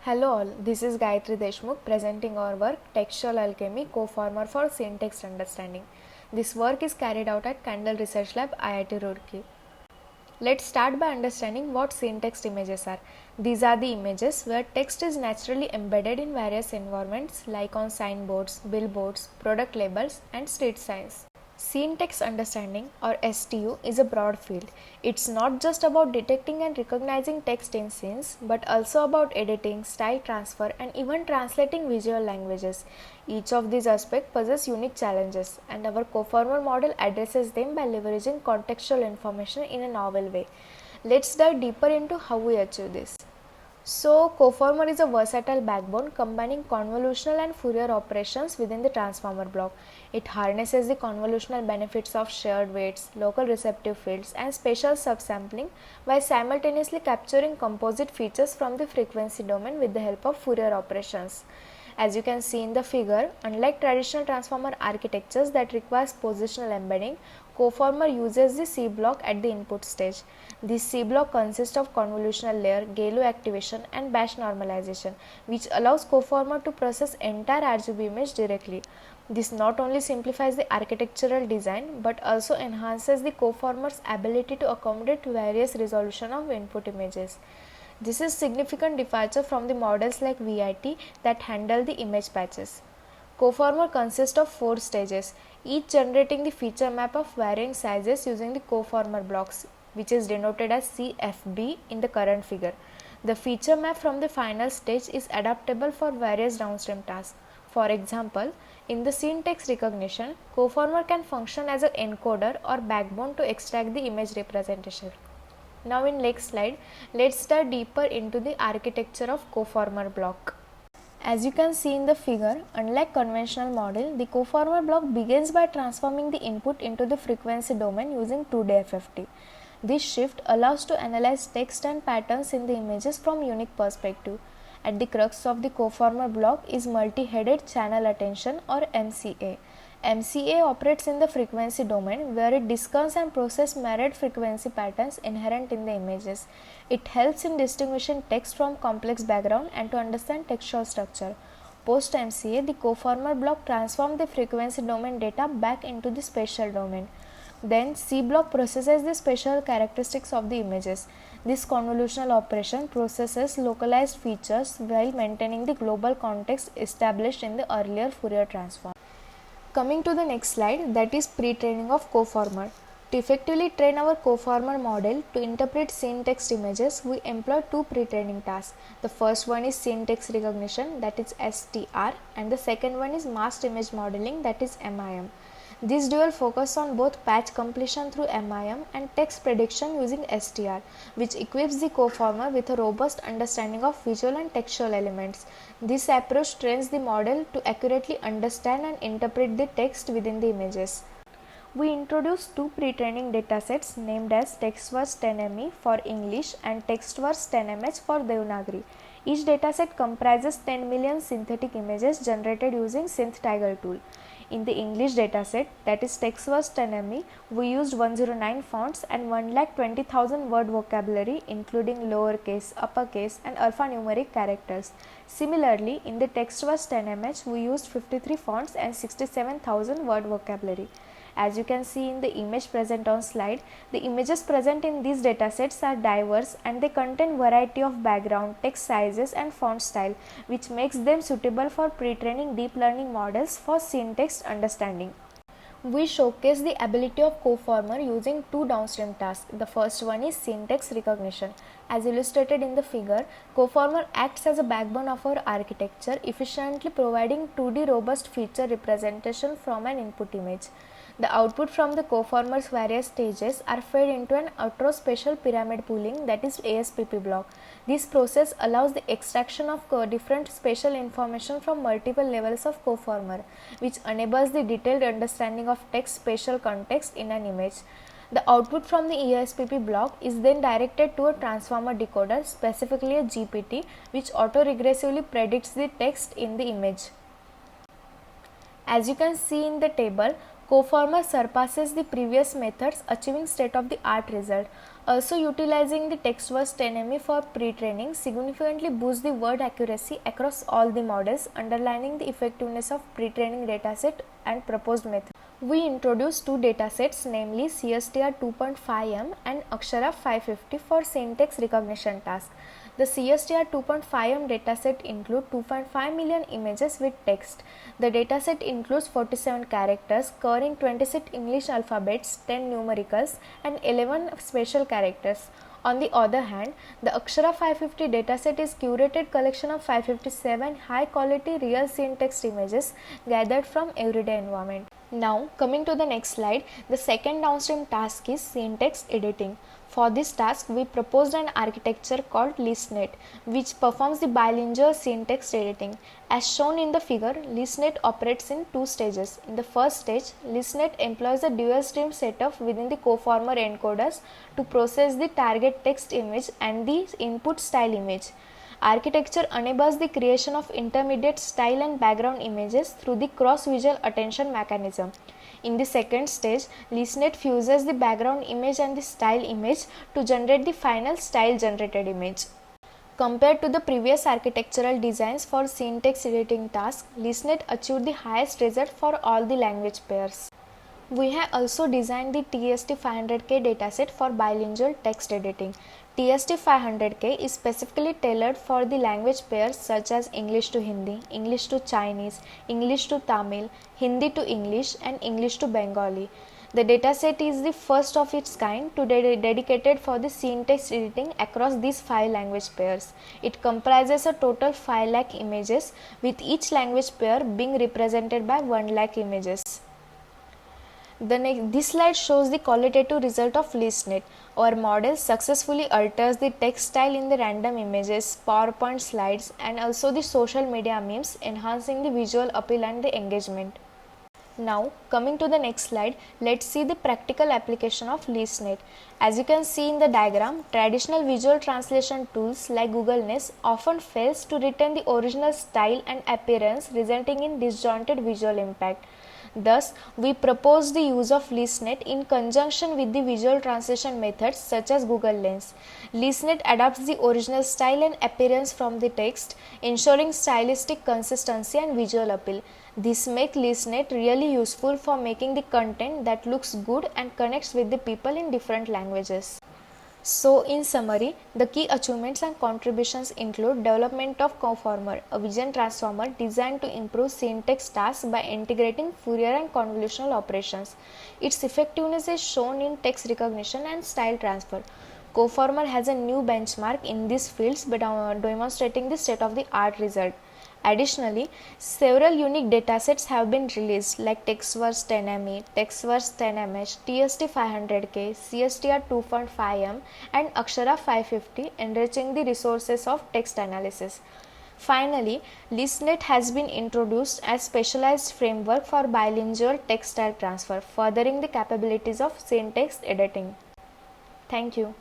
Hello all, this is Gayatri Deshmukh presenting our work Textual Alchemy Co-Former for Syntax Understanding. This work is carried out at Kandal Research Lab, IIT Roorkee. Let's start by understanding what syntax images are. These are the images where text is naturally embedded in various environments like on signboards, billboards, product labels and street signs. Syntax understanding or STU is a broad field. It's not just about detecting and recognizing text in scenes, but also about editing, style transfer, and even translating visual languages. Each of these aspects possess unique challenges, and our Coformer model addresses them by leveraging contextual information in a novel way. Let's dive deeper into how we achieve this. So, Coformer is a versatile backbone combining convolutional and Fourier operations within the transformer block. It harnesses the convolutional benefits of shared weights, local receptive fields, and spatial subsampling while simultaneously capturing composite features from the frequency domain with the help of Fourier operations. As you can see in the figure, unlike traditional transformer architectures that requires positional embedding, Coformer uses the C block at the input stage. This C block consists of convolutional layer, Galois activation and batch normalization, which allows Coformer to process entire RGB image directly. This not only simplifies the architectural design but also enhances the Coformer's ability to accommodate various resolution of input images. This is significant departure from the models like VIT that handle the image patches. Coformer consists of 4 stages, each generating the feature map of varying sizes using the Coformer blocks, which is denoted as CFB in the current figure. The feature map from the final stage is adaptable for various downstream tasks. For example, in the syntax recognition, Coformer can function as an encoder or backbone to extract the image representation. Now in next slide, let's dive deeper into the architecture of Coformer block. As you can see in the figure, unlike conventional model, the Coformer block begins by transforming the input into the frequency domain using 2D FFT. This shift allows to analyze text and patterns in the images from unique perspective. At the crux of the Coformer block is multi-headed channel attention or MCA. MCA operates in the frequency domain where it discerns and processes mirrored frequency patterns inherent in the images. It helps in distinguishing text from complex background and to understand textual structure. Post MCA, the Coformer block transforms the frequency domain data back into the spatial domain. Then C block processes the spatial characteristics of the images. This convolutional operation processes localized features while maintaining the global context established in the earlier Fourier transform. Coming to the next slide, that is pre-training of Coformer. To effectively train our Coformer model to interpret syntax images, we employ 2 pre-training tasks. The first one is syntax recognition, that is STR, and the second one is masked image modeling, that is MIM. This dual focus on both patch completion through MIM and text prediction using STR, which equips the Coformer with a robust understanding of visual and textual elements. This approach trains the model to accurately understand and interpret the text within the images. We introduced 2 pre-training datasets named as TextVerse 10ME for English and TextVerse 10MH for Devanagari. Each dataset comprises 10 million synthetic images generated using SynthTiger tool. In the English dataset, that is TextVerse 10ME, we used 109 fonts and 1,20,000 word vocabulary including lowercase, uppercase and alphanumeric characters. Similarly, in the TextVerse 10MH, we used 53 fonts and 67,000 word vocabulary. As you can see in the image present on slide, the images present in these datasets are diverse and they contain variety of background, text sizes and font style, which makes them suitable for pre-training deep learning models for syntax understanding. We showcase the ability of Coformer using 2 downstream tasks. The first one is syntax recognition. As illustrated in the figure, Coformer acts as a backbone of our architecture, efficiently providing 2D robust feature representation from an input image. The output from the Coformer's various stages are fed into an autospatial pyramid pooling, that is ASPP block. This process allows the extraction of different spatial information from multiple levels of Coformer, which enables the detailed understanding of text spatial context in an image. The output from the ESPP block is then directed to a transformer decoder, specifically a GPT, which auto-regressively predicts the text in the image. As you can see in the table, Coformer surpasses the previous methods, achieving state-of-the-art result. Also, utilizing the TextVerse 10ME for pre-training significantly boosts the word accuracy across all the models, underlining the effectiveness of pre-training dataset and proposed method. We introduced two datasets, namely CSTR 2.5M and Akshara 550 for syntax recognition task. The CSTR 2.5M dataset includes 2.5 million images with text. The dataset includes 47 characters covering 26 English alphabets, 10 numericals, and 11 special characters. On the other hand, the Akshara 550 dataset is curated collection of 557 high-quality real syntax images gathered from everyday environment. Now, coming to the next slide, the second downstream task is syntax editing. For this task, we proposed an architecture called ListNet, which performs the bilingual syntax editing. As shown in the figure, ListNet operates in two stages. In the first stage, ListNet employs a dual stream setup within the coformer encoders to process the target text image and the input style image. Architecture enables the creation of intermediate style and background images through the cross-visual attention mechanism. In the second stage, ListNet fuses the background image and the style image to generate the final style generated image. Compared to the previous architectural designs for syntax editing tasks, ListNet achieved the highest result for all the language pairs. We have also designed the TST500K dataset for bilingual text editing. TST500K is specifically tailored for the language pairs such as English to Hindi, English to Chinese, English to Tamil, Hindi to English, and English to Bengali. The dataset is the first of its kind to dedicated for the syntax editing across these 5 language pairs. It comprises a total 5 lakh images, with each language pair being represented by 1 lakh images. This slide shows the qualitative result of ListNet. Our model successfully alters the text style in the random images, PowerPoint slides, and also the social media memes, enhancing the visual appeal and the engagement. Now, coming to the next slide, let's see the practical application of ListNet. As you can see in the diagram, traditional visual translation tools like Google Nest often fails to retain the original style and appearance, resulting in disjointed visual impact. Thus, we propose the use of ListNet in conjunction with the visual translation methods such as Google Lens. ListNet adapts the original style and appearance from the text, ensuring stylistic consistency and visual appeal. This makes ListNet really useful for making the content that looks good and connects with the people in different languages. So, in summary, the key achievements and contributions include development of Coformer, a vision transformer designed to improve syntax tasks by integrating Fourier and convolutional operations. Its effectiveness is shown in text recognition and style transfer. Coformer has a new benchmark in these fields by demonstrating the state-of-the-art result. Additionally, several unique datasets have been released like TextVerse 10ME, TextVerse 10MH, TST500K, CSTR 2.5M, and Akshara 550, enriching the resources of text analysis. Finally, ListNet has been introduced as specialized framework for bilingual text style transfer, furthering the capabilities of syntax editing. Thank you.